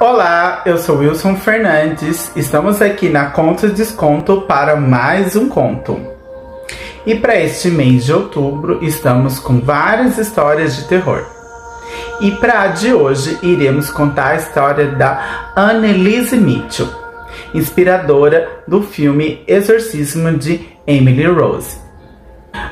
Olá, eu sou Wilson Fernandes, estamos aqui na Contos Desconto para mais um conto. E para este mês de outubro, estamos com várias histórias de terror. E para a de hoje, iremos contar a história da Anneliese Mitchell, inspiradora do filme Exorcismo de Emily Rose.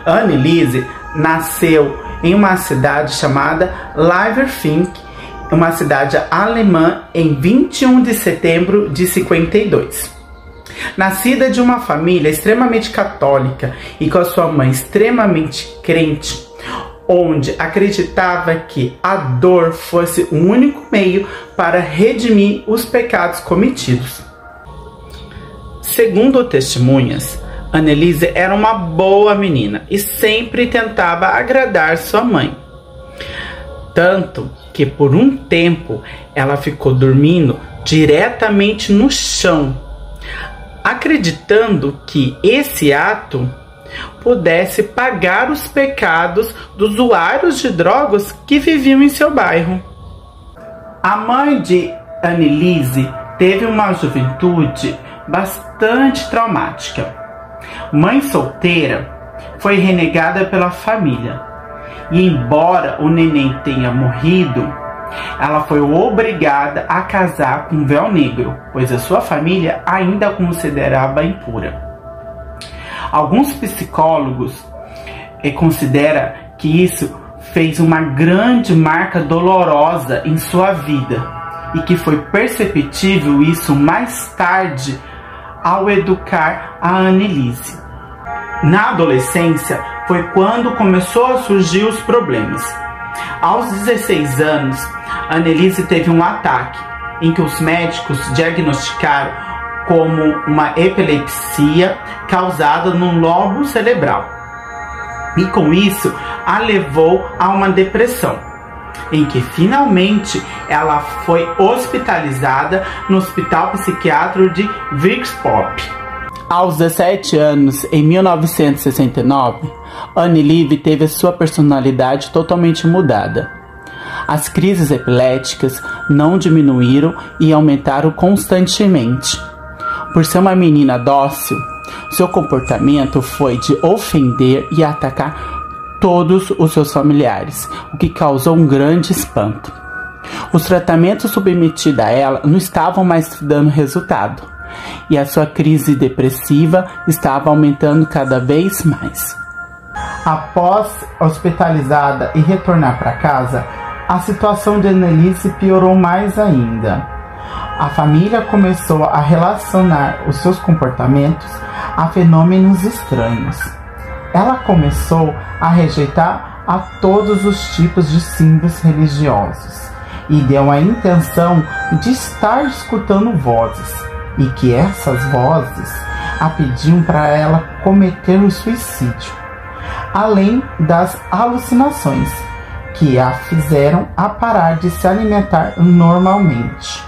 Anneliese nasceu em uma cidade chamada Liverfink, uma cidade alemã, em 21 de setembro de 52. Nascida de uma família extremamente católica e com a sua mãe extremamente crente, onde acreditava que a dor fosse o único meio para redimir os pecados cometidos. Segundo testemunhas, Anneliese era uma boa menina e sempre tentava agradar sua mãe. Tanto que por um tempo ela ficou dormindo diretamente no chão, acreditando que esse ato pudesse pagar os pecados dos usuários de drogas que viviam em seu bairro. A mãe de Anneliese teve uma juventude bastante traumática. Mãe solteira, foi renegada pela família. E embora o neném tenha morrido, ela foi obrigada a casar com um véu negro, pois a sua família ainda a considerava impura. Alguns psicólogos consideram que isso fez uma grande marca dolorosa em sua vida e que foi perceptível isso mais tarde ao educar a Anneliese. Na adolescência foi quando começou a surgir os problemas. Aos 16 anos, Anneliese teve um ataque em que os médicos diagnosticaram como uma epilepsia causada no lobo cerebral. E com isso, a levou a uma depressão, em que finalmente ela foi hospitalizada no Hospital Psiquiátrico de Virkspop. Aos 17 anos, em 1969, Anneliese teve a sua personalidade totalmente mudada. As crises epiléticas não diminuíram e aumentaram constantemente. Por ser uma menina dócil, seu comportamento foi de ofender e atacar todos os seus familiares, o que causou um grande espanto. Os tratamentos submetidos a ela não estavam mais dando resultado, e a sua crise depressiva estava aumentando cada vez mais. Após hospitalizada e retornar para casa, a situação de Anneliese piorou mais ainda. A família começou a relacionar os seus comportamentos a fenômenos estranhos. Ela começou a rejeitar a todos os tipos de símbolos religiosos e deu a intenção de estar escutando vozes, e que essas vozes a pediam para ela cometer o suicídio, além das alucinações que a fizeram a parar de se alimentar normalmente.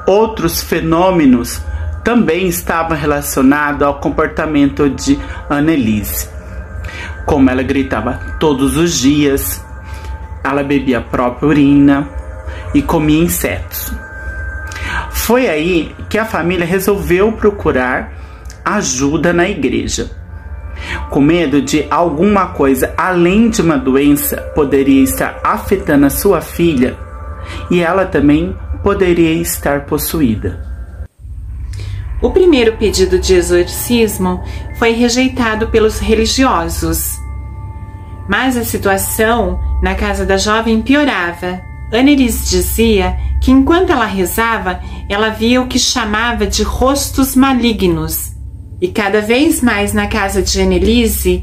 Outros fenômenos também estavam relacionados ao comportamento de Anneliese, como ela gritava todos os dias, ela bebia a própria urina e comia insetos. Foi aí que a família resolveu procurar ajuda na igreja, com medo de alguma coisa além de uma doença poderia estar afetando a sua filha e ela também poderia estar possuída. O primeiro pedido de exorcismo foi rejeitado pelos religiosos, mas a situação na casa da jovem piorava. Anneliese dizia que enquanto ela rezava, ela via o que chamava de rostos malignos. E cada vez mais na casa de Anneliese,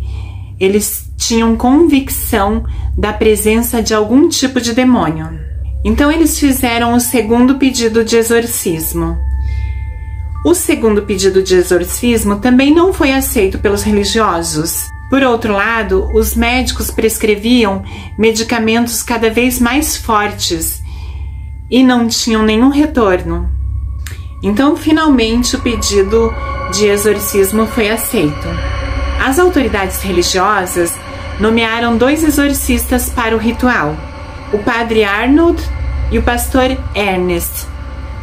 eles tinham convicção da presença de algum tipo de demônio. Então eles fizeram o segundo pedido de exorcismo. O segundo pedido de exorcismo também não foi aceito pelos religiosos. Por outro lado, os médicos prescreviam medicamentos cada vez mais fortes e não tinham nenhum retorno. Então, finalmente, o pedido de exorcismo foi aceito. As autoridades religiosas nomearam 2 exorcistas para o ritual, o padre Arnold e o pastor Ernest.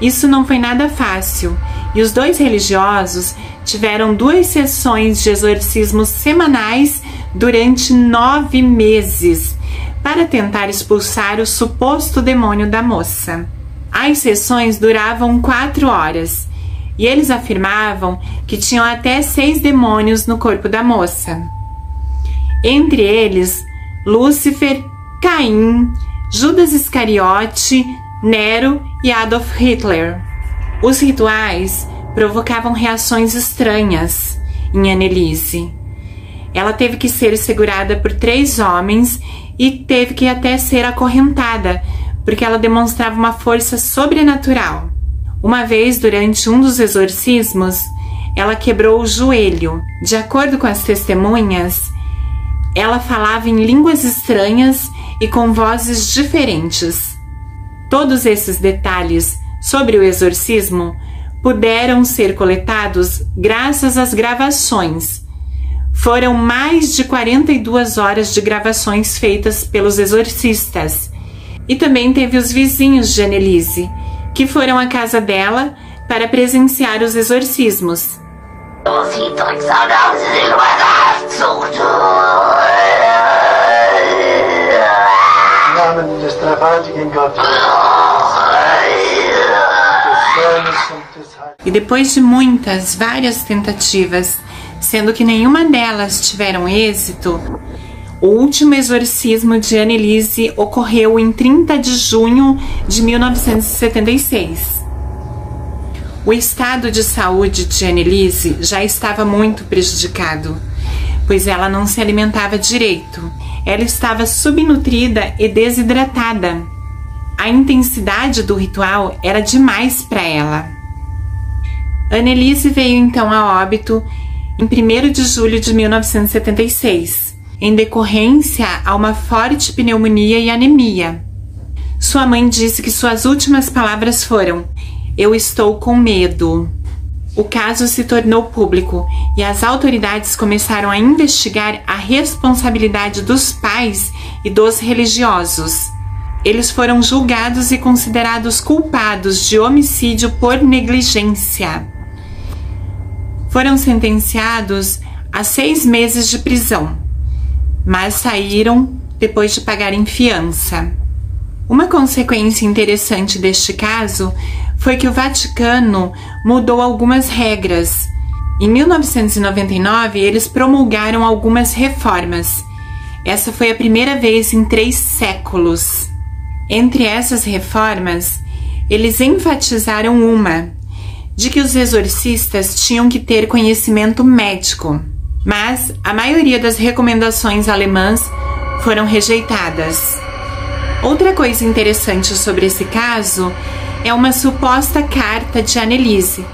Isso não foi nada fácil, e os dois religiosos tiveram 2 sessões de exorcismos semanais durante 9 meses para tentar expulsar o suposto demônio da moça. As sessões duravam 4 horas e eles afirmavam que tinham até 6 demônios no corpo da moça. Entre eles, Lúcifer, Caim, Judas Iscariote, Nero e Adolf Hitler. Os rituais provocavam reações estranhas em Anneliese. Ela teve que ser segurada por 3 homens e teve que até ser acorrentada, porque ela demonstrava uma força sobrenatural. Uma vez, durante um dos exorcismos, ela quebrou o joelho. De acordo com as testemunhas, ela falava em línguas estranhas e com vozes diferentes. Todos esses detalhes sobre o exorcismo puderam ser coletados graças às gravações. Foram mais de 42 horas de gravações feitas pelos exorcistas. E também teve os vizinhos de Anneliese, que foram à casa dela para presenciar os exorcismos. E depois de várias tentativas, sendo que nenhuma delas tiveram êxito, o último exorcismo de Anneliese ocorreu em 30 de junho de 1976. O estado de saúde de Anneliese já estava muito prejudicado, pois ela não se alimentava direito. Ela estava subnutrida e desidratada. A intensidade do ritual era demais para ela. Anneliese veio então a óbito em 1º de julho de 1976, em decorrência a uma forte pneumonia e anemia. Sua mãe disse que suas últimas palavras foram: "Eu estou com medo". O caso se tornou público e as autoridades começaram a investigar a responsabilidade dos pais e dos religiosos. Eles foram julgados e considerados culpados de homicídio por negligência. Foram sentenciados a 6 meses de prisão, mas saíram depois de pagarem fiança. Uma consequência interessante deste caso foi que o Vaticano mudou algumas regras. Em 1999, eles promulgaram algumas reformas. Essa foi a primeira vez em 3 séculos. Entre essas reformas, eles enfatizaram uma, de que os exorcistas tinham que ter conhecimento médico, mas a maioria das recomendações alemãs foram rejeitadas. Outra coisa interessante sobre esse caso é uma suposta carta de Anneliese.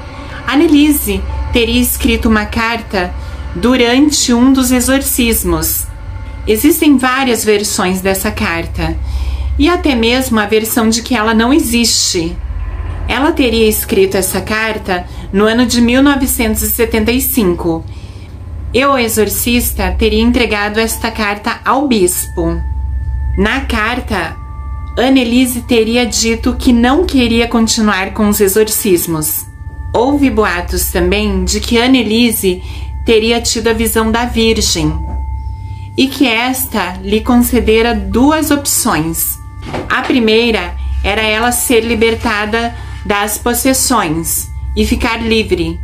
Anneliese teria escrito uma carta durante um dos exorcismos. Existem várias versões dessa carta, e até mesmo a versão de que ela não existe. Ela teria escrito essa carta no ano de 1975, e o exorcista teria entregado esta carta ao bispo. Na carta, Anneliese teria dito que não queria continuar com os exorcismos. Houve boatos também de que Anneliese teria tido a visão da Virgem e que esta lhe concedera 2 opções. A primeira era ela ser libertada das possessões e ficar livre.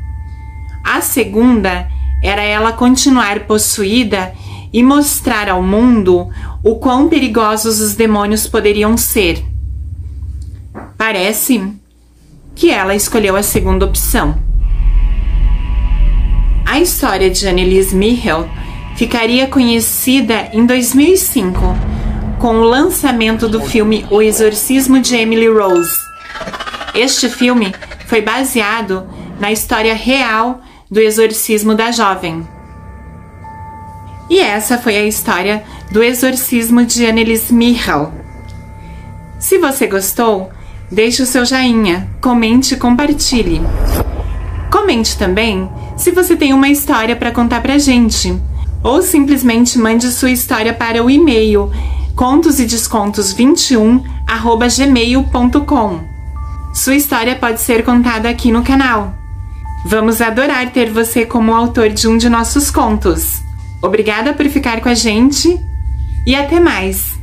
A segunda era ela continuar possuída e mostrar ao mundo o quão perigosos os demônios poderiam ser. Parece que ela escolheu a segunda opção. A história de Anneliese Michel ficaria conhecida em 2005, com o lançamento do filme O Exorcismo de Emily Rose. Este filme foi baseado na história real do exorcismo da jovem. E essa foi a história do exorcismo de Anneliese Michel. Se você gostou, deixe o seu joinha, comente e compartilhe. Comente também se você tem uma história para contar pra gente, ou simplesmente mande sua história para o e-mail contosedescontos21 @gmail.com. Sua história pode ser contada aqui no canal. Vamos adorar ter você como autor de um de nossos contos. Obrigada por ficar com a gente e até mais!